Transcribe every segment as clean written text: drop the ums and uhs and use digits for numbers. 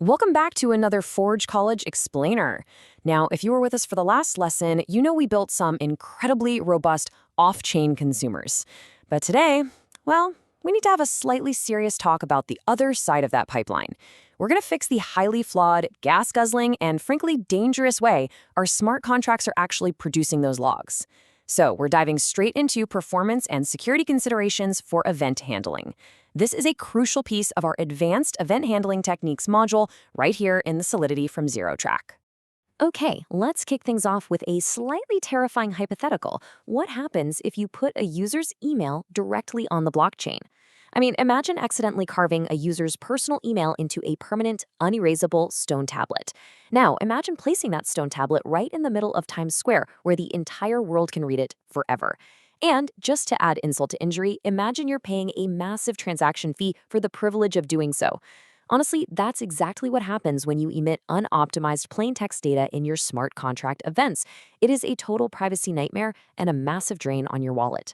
Welcome back to another Forge College Explainer. Now, if you were with us for the last lesson, you know we built some incredibly robust off-chain consumers. But today, well, we need to have a slightly serious talk about the other side of that pipeline. We're going to fix the highly flawed, gas-guzzling, and frankly dangerous way our smart contracts are actually producing those logs. So we're diving straight into performance and security considerations for event handling. This is a crucial piece of our Advanced Event Handling Techniques module right here in the Solidity from Zero track. Okay, let's kick things off with a slightly terrifying hypothetical. What happens if you put a user's email directly on the blockchain? I mean, imagine accidentally carving a user's personal email into a permanent, unerasable stone tablet. Now, imagine placing that stone tablet right in the middle of Times Square, where the entire world can read it forever. And just to add insult to injury, imagine you're paying a massive transaction fee for the privilege of doing so. Honestly, that's exactly what happens when you emit unoptimized plain text data in your smart contract events. It is a total privacy nightmare and a massive drain on your wallet.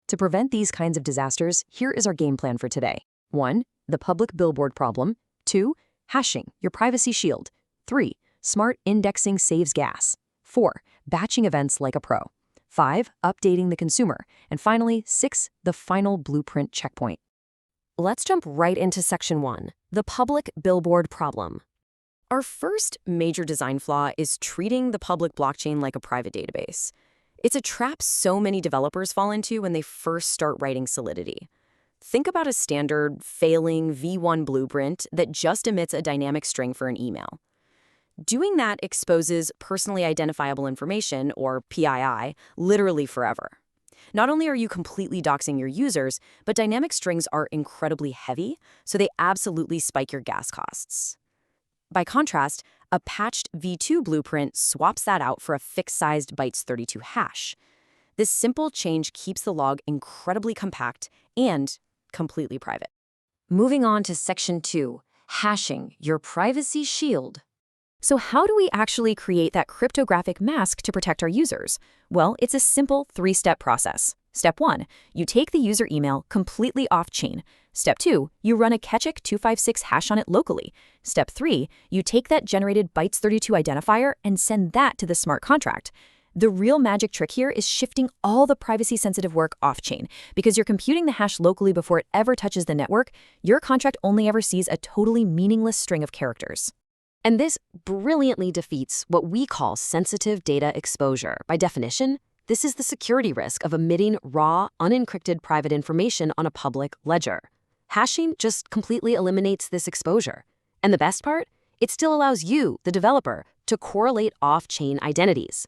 To prevent these kinds of disasters, here is our game plan for today. 1. The public billboard problem. 2. Hashing, your privacy shield. 3. Smart indexing saves gas. 4. Batching events like a pro. 5. Updating the consumer. And finally, 6. The final blueprint checkpoint. Let's jump right into section 1, the public billboard problem. Our first major design flaw is treating the public blockchain like a private database. It's a trap so many developers fall into when they first start writing Solidity. Think about a standard, failing V1 blueprint that just emits a dynamic string for an email. Doing that exposes personally identifiable information, or PII, literally forever. Not only are you completely doxing your users, but dynamic strings are incredibly heavy, so they absolutely spike your gas costs. By contrast, a patched V2 blueprint swaps that out for a fixed-sized bytes32 hash. This simple change keeps the log incredibly compact and completely private. Moving on to section 2, hashing, your privacy shield. So how do we actually create that cryptographic mask to protect our users? Well, it's a simple 3-step process. Step 1, you take the user email completely off-chain. Step 2, you run a Kechik 256 hash on it locally. Step 3, you take that generated bytes32 identifier and send that to the smart contract. The real magic trick here is shifting all the privacy-sensitive work off-chain. Because you're computing the hash locally before it ever touches the network, your contract only ever sees a totally meaningless string of characters. And this brilliantly defeats what we call sensitive data exposure. By definition, this is the security risk of emitting raw, unencrypted private information on a public ledger. Hashing just completely eliminates this exposure. And the best part? It still allows you, the developer, to correlate off-chain identities.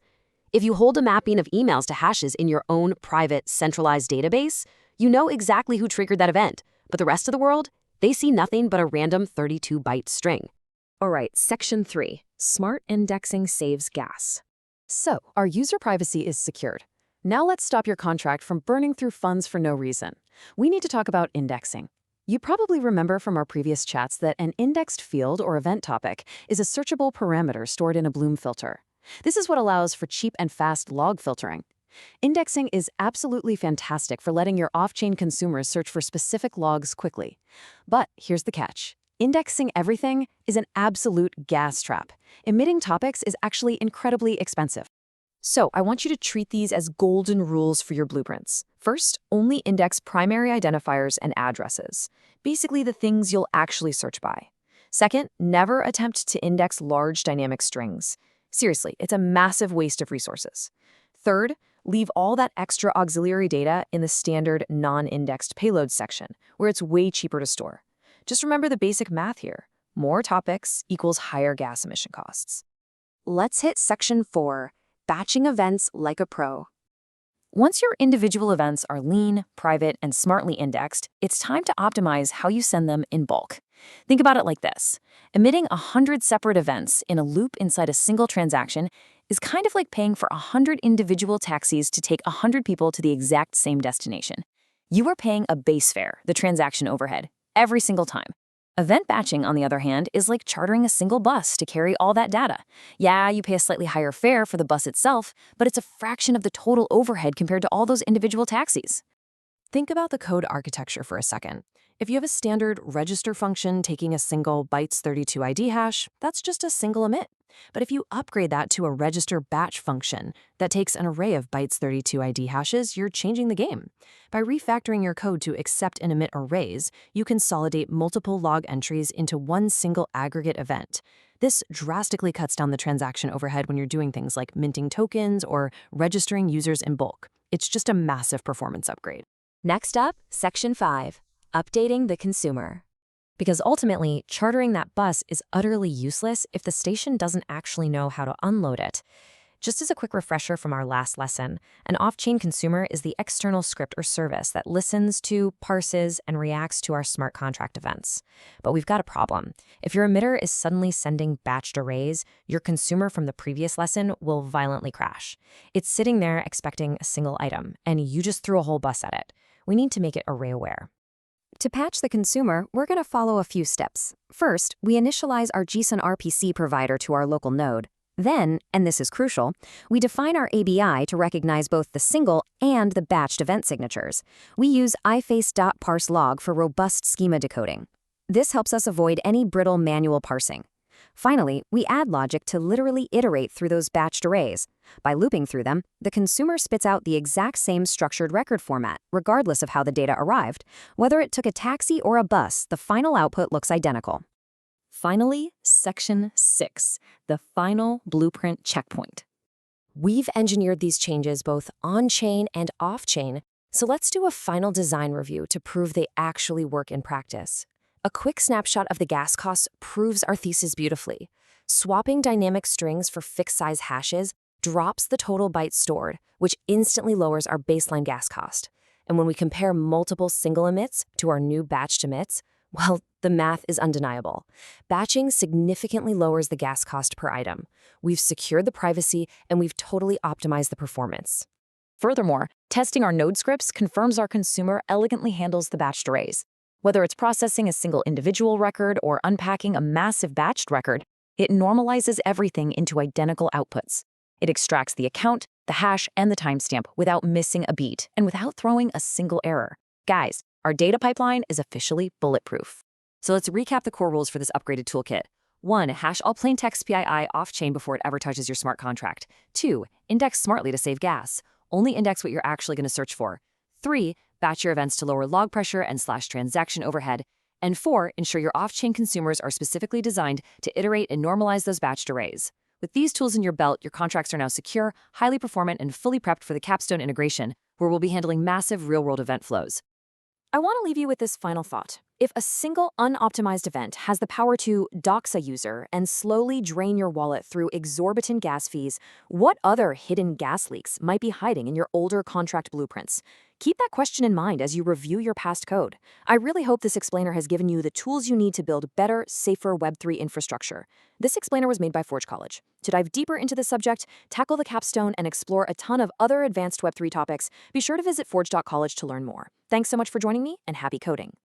If you hold a mapping of emails to hashes in your own private, centralized database, you know exactly who triggered that event. But the rest of the world, they see nothing but a random 32-byte string. All right, section 3, smart indexing saves gas. So, our user privacy is secured. Now let's stop your contract from burning through funds for no reason. We need to talk about indexing. You probably remember from our previous chats that an indexed field or event topic is a searchable parameter stored in a Bloom filter. This is what allows for cheap and fast log filtering. Indexing is absolutely fantastic for letting your off-chain consumers search for specific logs quickly. But here's the catch. Indexing everything is an absolute gas trap. Emitting topics is actually incredibly expensive. So I want you to treat these as golden rules for your blueprints. First, only index primary identifiers and addresses, basically the things you'll actually search by. Second, never attempt to index large dynamic strings. Seriously, it's a massive waste of resources. Third, leave all that extra auxiliary data in the standard non-indexed payloads section, where it's way cheaper to store. Just remember the basic math here. More topics equals higher gas emission costs. Let's hit section 4, batching events like a pro. Once your individual events are lean, private, and smartly indexed, it's time to optimize how you send them in bulk. Think about it like this. Emitting 100 separate events in a loop inside a single transaction is kind of like paying for 100 individual taxis to take 100 people to the exact same destination. You are paying a base fare, the transaction overhead, every single time. Event batching, on the other hand, is like chartering a single bus to carry all that data. Yeah, you pay a slightly higher fare for the bus itself, but it's a fraction of the total overhead compared to all those individual taxis. Think about the code architecture for a second. If you have a standard register function taking a single bytes32 ID hash, that's just a single emit. But if you upgrade that to a register batch function that takes an array of bytes32 ID hashes, you're changing the game. By refactoring your code to accept and emit arrays, you consolidate multiple log entries into one single aggregate event. This drastically cuts down the transaction overhead when you're doing things like minting tokens or registering users in bulk. It's just a massive performance upgrade. Next up, Section 5, Updating the Consumer. Because ultimately, chartering that bus is utterly useless if the station doesn't actually know how to unload it. Just as a quick refresher from our last lesson, an off-chain consumer is the external script or service that listens to, parses, and reacts to our smart contract events. But we've got a problem. If your emitter is suddenly sending batched arrays, your consumer from the previous lesson will violently crash. It's sitting there expecting a single item, and you just threw a whole bus at it. We need to make it array-aware. To patch the consumer, we're going to follow a few steps. First, we initialize our JSON RPC provider to our local node. Then, and this is crucial, we define our ABI to recognize both the single and the batched event signatures. We use iface.parseLog for robust schema decoding. This helps us avoid any brittle manual parsing. Finally, we add logic to literally iterate through those batched arrays. By looping through them, the consumer spits out the exact same structured record format, regardless of how the data arrived. Whether it took a taxi or a bus, the final output looks identical. Finally, Section 6, the final blueprint checkpoint. We've engineered these changes both on-chain and off-chain, so let's do a final design review to prove they actually work in practice. A quick snapshot of the gas costs proves our thesis beautifully. Swapping dynamic strings for fixed-size hashes drops the total bytes stored, which instantly lowers our baseline gas cost. And when we compare multiple single emits to our new batched emits, well, the math is undeniable. Batching significantly lowers the gas cost per item. We've secured the privacy, and we've totally optimized the performance. Furthermore, testing our node scripts confirms our consumer elegantly handles the batched arrays. Whether it's processing a single individual record or unpacking a massive batched record, it normalizes everything into identical outputs. It extracts the account, the hash, and the timestamp without missing a beat and without throwing a single error. Guys, our data pipeline is officially bulletproof. So let's recap the core rules for this upgraded toolkit. 1. Hash all plain text PII off-chain before it ever touches your smart contract. 2. Index smartly to save gas. Only index what you're actually going to search for. 3. Batch your events to lower log pressure and slash transaction overhead. And 4. Ensure your off-chain consumers are specifically designed to iterate and normalize those batched arrays. With these tools in your belt, your contracts are now secure, highly performant, and fully prepped for the capstone integration, where we'll be handling massive real-world event flows. I want to leave you with this final thought. If a single unoptimized event has the power to dox a user and slowly drain your wallet through exorbitant gas fees, what other hidden gas leaks might be hiding in your older contract blueprints? Keep that question in mind as you review your past code. I really hope this explainer has given you the tools you need to build better, safer Web3 infrastructure. This explainer was made by Forge College. To dive deeper into the subject, tackle the capstone, and explore a ton of other advanced Web3 topics, be sure to visit forge.college to learn more. Thanks so much for joining me, and happy coding.